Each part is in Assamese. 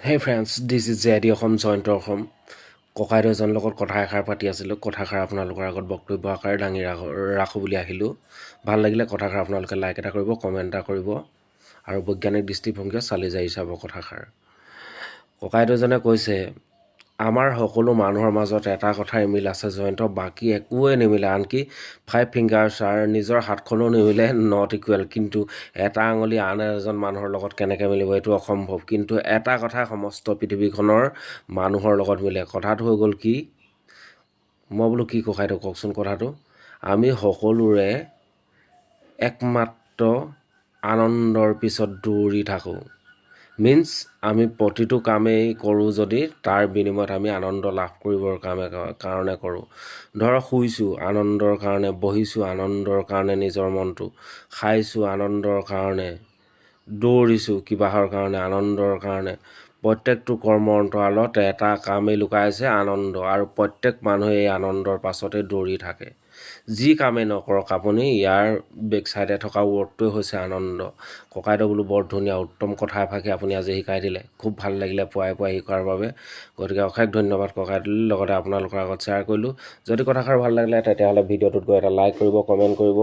Hey friends, this is Zedi Ọসম Jayanta Assam ককাইদেউ এজনৰ লগত কথা এষাৰ পাতি আছিলোঁ কথাষাৰ আপোনালোকৰ আগত বক্তব্য আকাৰে দাঙি ৰাখোঁ বুলি আহিলোঁ ভাল লাগিলে কথাষাৰ আপোনালোকে লাইক এটা কৰিব কমেণ্ট এটা কৰিব আৰু বৈজ্ঞানিক দৃষ্টিভংগীৰে চালি জাৰি চাব কথাষাৰ ককাইদেউজনে কৈছে আমাৰ সকলো মানুহৰ মাজত এটা কথাই মিল আছে জয়ন্ত বাকী একোৱে নিমিলে আনকি 5 ফিংগাৰ্ছ আৰু নিজৰ হাতখনো নিমিলে নট ইকুৱেল কিন্তু এটা আঙুলি আন এজন মানুহৰ লগত কেনেকৈ মিলিব এইটো অসম্ভৱ কিন্তু এটা কথা সমস্ত পৃথিৱীখনৰ মানুহৰ লগত মিলে কথাটো হৈ গ'ল কি মই বোলো কি ককাইদেউ কওকচোন কথাটো আমি সকলোৰে একমাত্ৰ আনন্দৰ পিছত দৌৰি থাকোঁ মিন্স আমি প্ৰতিটো কামেই কৰোঁ যদি তাৰ বিনিময়ত আমি আনন্দ লাভ কৰিবৰ কাৰণে কৰোঁ ধৰক শুইছোঁ আনন্দৰ কাৰণে বহিছোঁ আনন্দৰ কাৰণে নিজৰ মনটো খাইছোঁ আনন্দৰ কাৰণে দৌৰিছোঁ কিবাহৰ কাৰণে আনন্দৰ কাৰণে প্ৰত্যেকটো কৰ্মৰ অন্তৰালত এটা কামেই লুকাই আছে আনন্দ আৰু প্ৰত্যেক মানুহে এই আনন্দৰ পাছতে দৌৰি থাকে যি কামেই নকৰক আপুনি ইয়াৰ বেক চাইডে থকা ৱৰ্ডটোৱে হৈছে আনন্দ ককাইদেউ বোলো বৰ ধুনীয়া উত্তম কথা এফাকি আপুনি আজি শিকাই দিলে খুব ভাল লাগিলে পুৱাই শিকোৱাৰ বাবে গতিকে অশেষ ধন্যবাদ ককাইদেউ লগতে আপোনালোকৰ আগত শ্বেয়াৰ কৰিলোঁ যদি কথাষাৰ ভাল লাগিলে তেতিয়াহ'লে ভিডিঅ'টোত গৈ এটা লাইক কৰিব কমেণ্ট কৰিব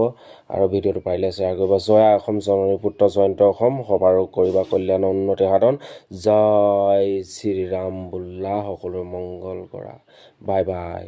আৰু ভিডিঅ'টো পাৰিলে শ্বেয়াৰ কৰিব জয় অসম জননী পুত্ৰ জয়ন্ত অসম সবাৰো কৰিবা কল্যাণ উন্নতি সাধন জয় শ্ৰীৰাম বোল্লা সকলোৰে মংগল কৰা বাই বাই